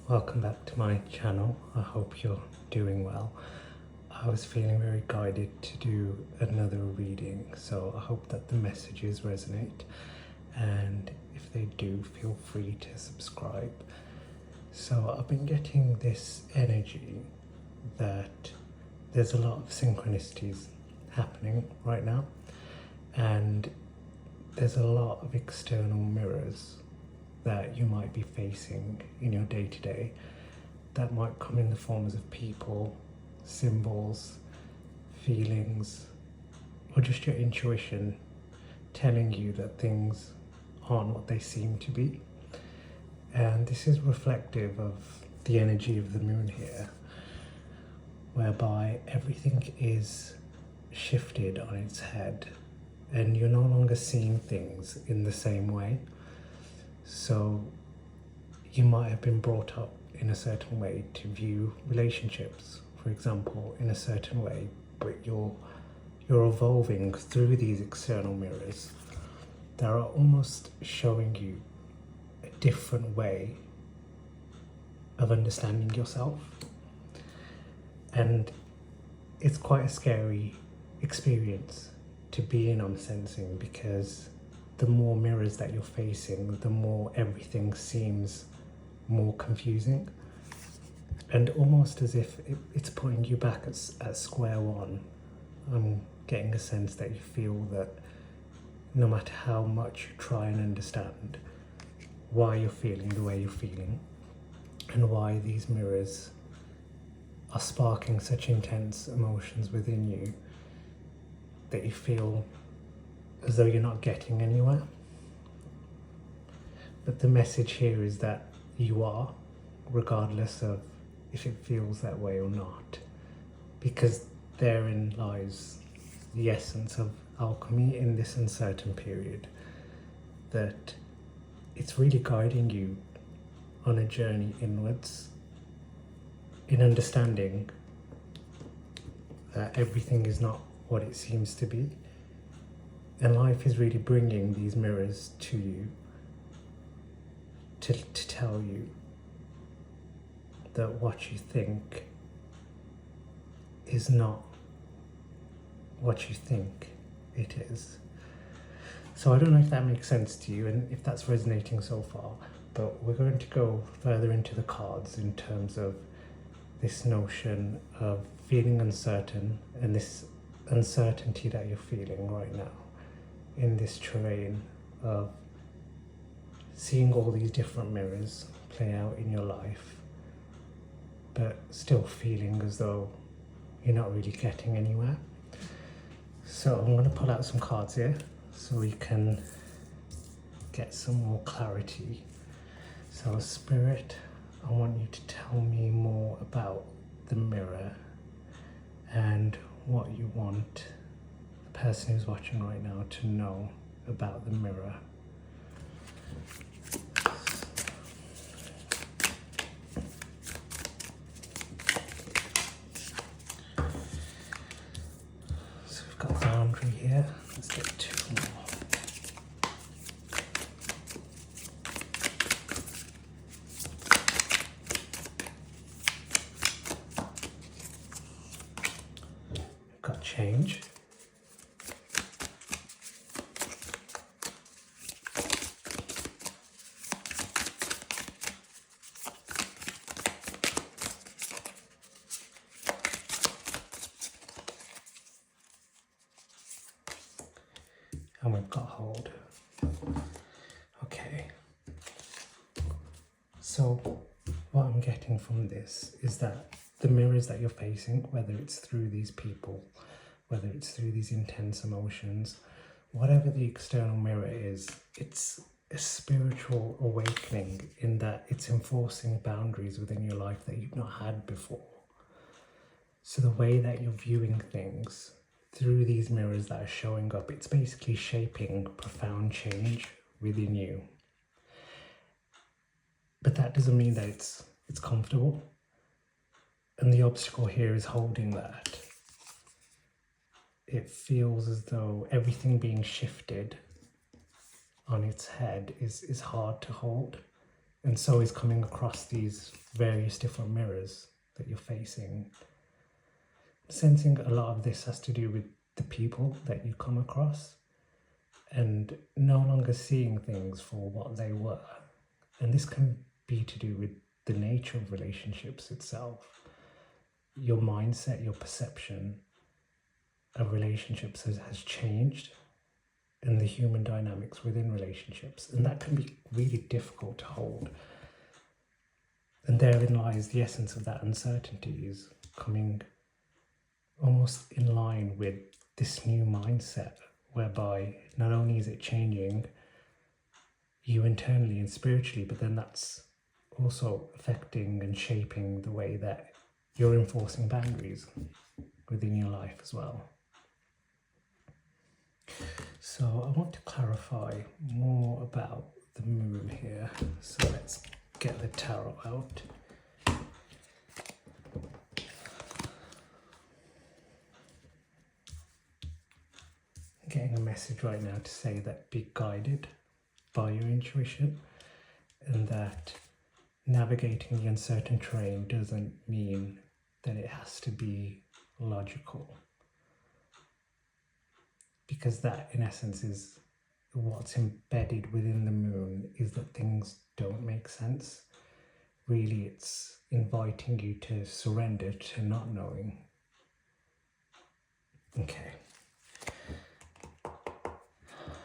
Welcome back to my channel. I hope you're doing well. I was feeling very guided to do another reading, so I hope that the messages resonate, and if they do, feel free to subscribe. So I've been getting this energy that there's a lot of synchronicities happening right now, and there's a lot of external mirrors that you might be facing in your day-to-day that might come in the forms of people, symbols, feelings, or just your intuition telling you that things aren't what they seem to be. And this is reflective of the energy of the moon here, whereby everything is shifted on its head and you're no longer seeing things in the same way. So you might have been brought up in a certain way to view relationships, for example, in a certain way, but you're evolving through these external mirrors that are almost showing you a different way of understanding yourself. And it's quite a scary experience to be in, I'm sensing, because the more mirrors that you're facing, the more everything seems more confusing, and almost as if it's putting you back at square one. I'm getting a sense that you feel that no matter how much you try and understand why you're feeling the way you're feeling and why these mirrors are sparking such intense emotions within you, that you feel as though you're not getting anywhere. But the message here is that you are, regardless of if it feels that way or not, because therein lies the essence of alchemy in this uncertain period, that it's really guiding you on a journey inwards in understanding that everything is not what it seems to be. And life is really bringing these mirrors to you to tell you that what you think is not what you think it is. So I don't know if that makes sense to you and if that's resonating so far, but we're going to go further into the cards in terms of this notion of feeling uncertain and this uncertainty that you're feeling right now in this terrain of seeing all these different mirrors play out in your life, but still feeling as though you're not really getting anywhere. So I'm going to pull out some cards here so we can get some more clarity. So Spirit, I want you to tell me more about the mirror and what you want the person who's watching right now to know about the mirror. So we've got boundary here. Let's get two more. We've got change. And we've got hold. Okay. So what I'm getting from this is that the mirrors that you're facing, whether it's through these people, whether it's through these intense emotions, whatever the external mirror is, it's a spiritual awakening in that it's enforcing boundaries within your life that you've not had before. So the way that you're viewing things through these mirrors that are showing up, it's basically shaping profound change within you. But that doesn't mean that it's comfortable. And the obstacle here is holding that. It feels as though everything being shifted on its head is hard to hold. And so is coming across these various different mirrors that you're facing. Sensing a lot of this has to do with the people that you come across and no longer seeing things for what they were. And this can be to do with the nature of relationships itself. Your mindset, your perception of relationships has changed, and the human dynamics within relationships. And that can be really difficult to hold. And therein lies the essence of that uncertainty, is coming almost in line with this new mindset, whereby not only is it changing you internally and spiritually, but then that's also affecting and shaping the way that you're enforcing boundaries within your life as well. So I want to clarify more about the moon here. So let's get the tarot out. I'm getting a message right now to say that be guided by your intuition, and that navigating the uncertain terrain doesn't mean that it has to be logical, because that in essence is what's embedded within the moon, is that things don't make sense. Really, it's inviting you to surrender to not knowing. Okay.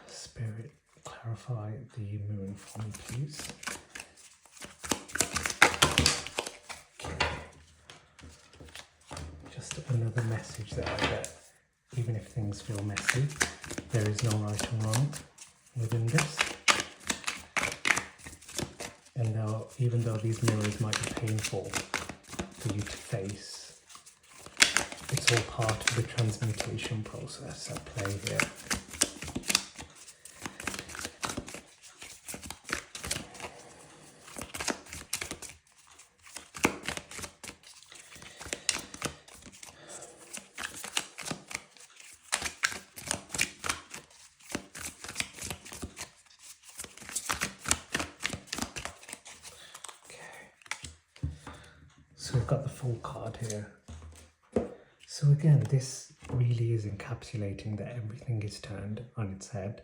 Spirit, clarify the moon for me, please. Okay. Just another message there that even if things feel messy, there is no right and wrong within this. And now, even though these mirrors might be painful for you to face, it's all part of the transmutation process at play here. So we've got the full card here. So again, this really is encapsulating that everything is turned on its head,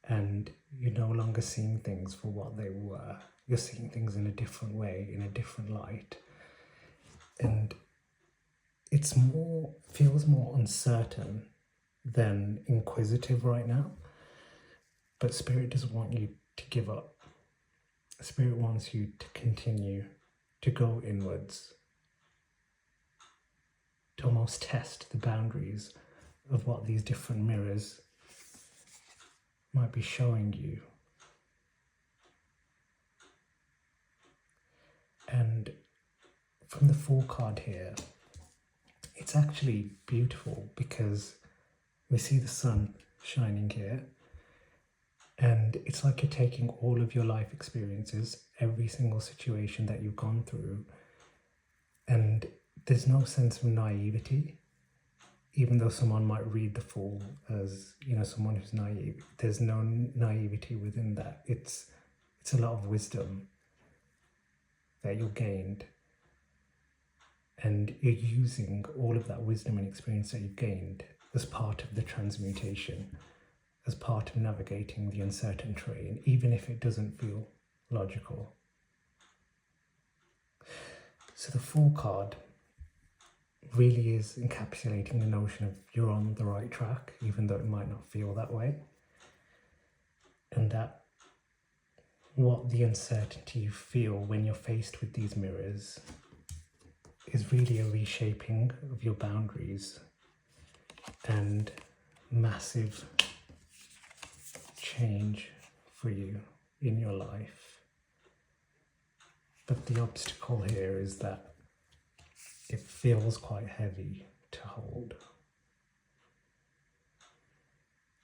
and you're no longer seeing things for what they were. You're seeing things in a different way, in a different light. And it's feels more uncertain than inquisitive right now. But Spirit doesn't want you to give up. Spirit wants you to continue to go inwards, to almost test the boundaries of what these different mirrors might be showing you. And from the Fool card here, it's actually beautiful because we see the sun shining here, and it's like you're taking all of your life experiences, every single situation that you've gone through, and there's no sense of naivety. Even though someone might read the Fool as, someone who's naive, there's no naivety within that. It's a lot of wisdom that you've gained, and you're using all of that wisdom and experience that you've gained as part of the transmutation, as part of navigating the uncertain terrain, even if it doesn't feel logical. So the Fool card really is encapsulating the notion of you're on the right track, even though it might not feel that way. And that what the uncertainty you feel when you're faced with these mirrors is really a reshaping of your boundaries and massive change for you in your life. But the obstacle here is that it feels quite heavy to hold.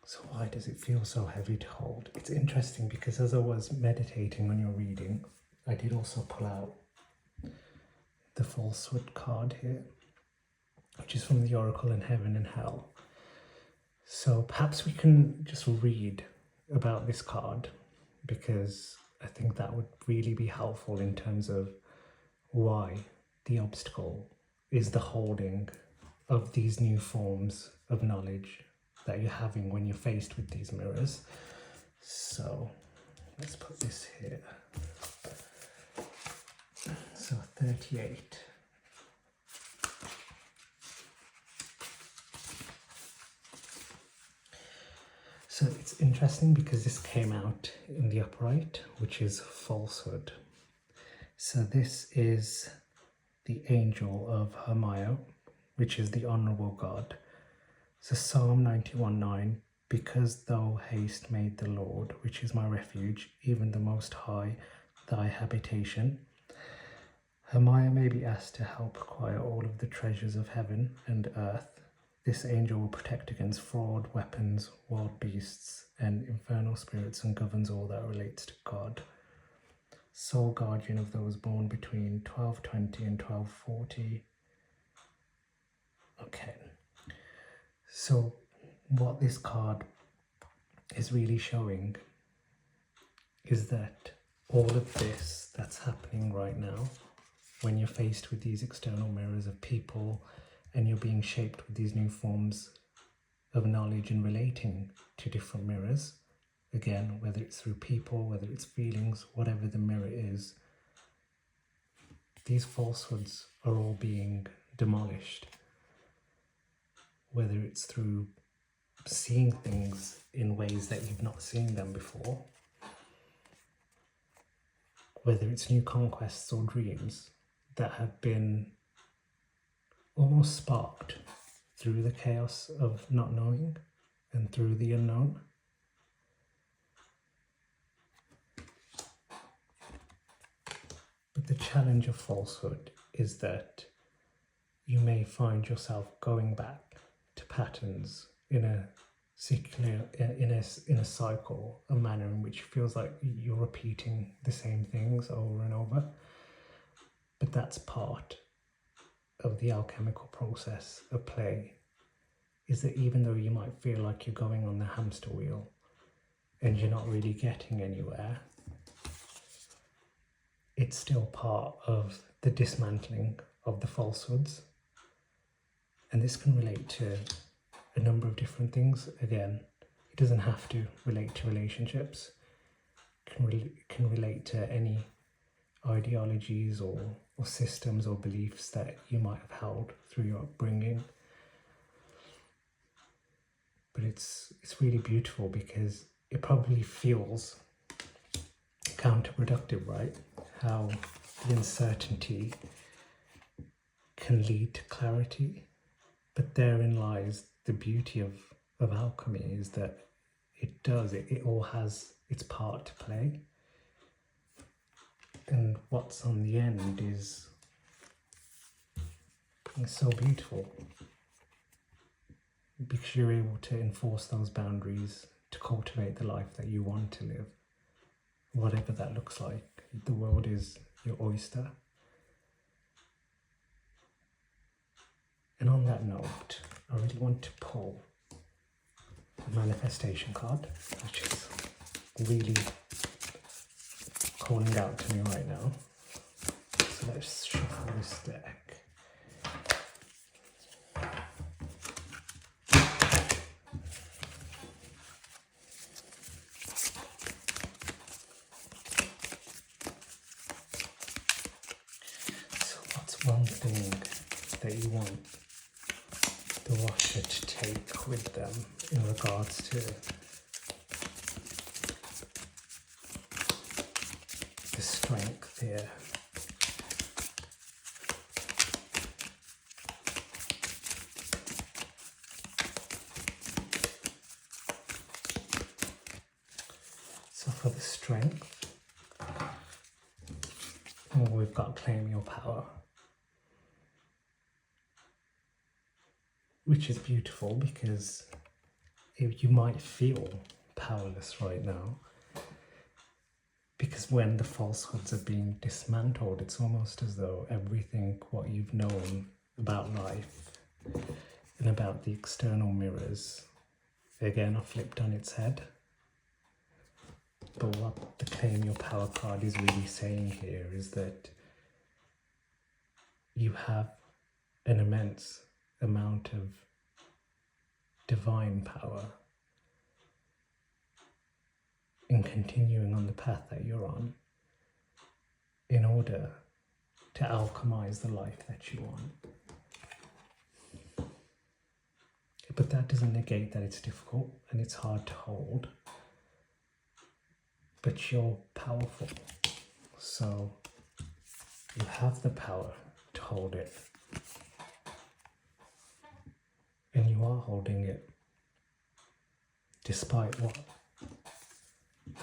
So why does it feel so heavy to hold? It's interesting because as I was meditating on your reading, I did also pull out the Falsehood card here, which is from the Oracle in Heaven and Hell. So perhaps we can just read about this card, because I think that would really be helpful in terms of why the obstacle is the holding of these new forms of knowledge that you're having when you're faced with these mirrors. So let's put this here. So 38. So it's interesting because this came out in the upright, which is falsehood. So this is the angel of Hermio, which is the honourable God. So Psalm 91:9, because thou hast made the Lord, which is my refuge, even the Most High, thy habitation. Hermia may be asked to help acquire all of the treasures of heaven and earth. This angel will protect against fraud, weapons, wild beasts, and infernal spirits, and governs all that relates to God. Sole guardian of those born between 1220 and 1240. Okay, so what this card is really showing is that all of this that's happening right now, when you're faced with these external mirrors of people and you're being shaped with these new forms of knowledge and relating to different mirrors, again, whether it's through people, whether it's feelings, whatever the mirror is, these falsehoods are all being demolished. Whether it's through seeing things in ways that you've not seen them before, whether it's new conquests or dreams that have been almost sparked through the chaos of not knowing and through the unknown. But the challenge of falsehood is that you may find yourself going back to patterns in a cycle, a manner in which feels like you're repeating the same things over and over. But that's part of the alchemical process of play, is that even though you might feel like you're going on the hamster wheel and you're not really getting anywhere, it's still part of the dismantling of the falsehoods. And this can relate to a number of different things. Again, it doesn't have to relate to relationships. It can relate to any ideologies or systems or beliefs that you might have held through your upbringing. But it's really beautiful because it probably feels counterproductive, right? How the uncertainty can lead to clarity. But therein lies the beauty of alchemy, is that it all has its part to play. And what's on the end is so beautiful, because you're able to enforce those boundaries to cultivate the life that you want to live, whatever that looks like. The world is your oyster. And on that note, I really want to pull the manifestation card, which is really calling out to me right now. So let's shuffle this deck. So what's one thing that you want the watcher to take with them in regards to the strength here? So for the strength, we've got claim your power, which is beautiful because you might feel powerless right now, because when the falsehoods are being dismantled, it's almost as though everything what you've known about life and about the external mirrors again are flipped on its head. But what the Claim Your Power card is really saying here is that you have an immense amount of divine power in continuing on the path that you're on in order to alchemize the life that you want. But that doesn't negate that it's difficult and it's hard to hold. But you're powerful. So you have the power to hold it. And you are holding it despite what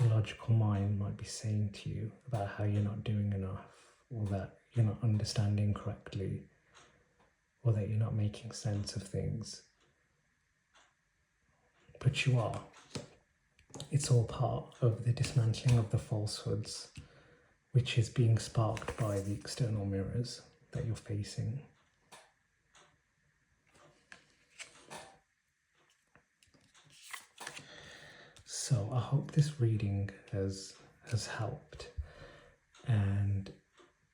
the logical mind might be saying to you about how you're not doing enough, or that you're not understanding correctly, or that you're not making sense of things. But you are. It's all part of the dismantling of the falsehoods, which is being sparked by the external mirrors that you're facing. So I hope this reading has helped, and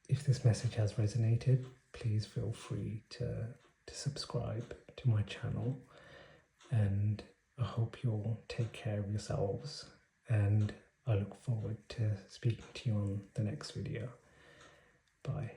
if this message has resonated, please feel free to subscribe to my channel, and I hope you'll take care of yourselves, and I look forward to speaking to you on the next video. Bye.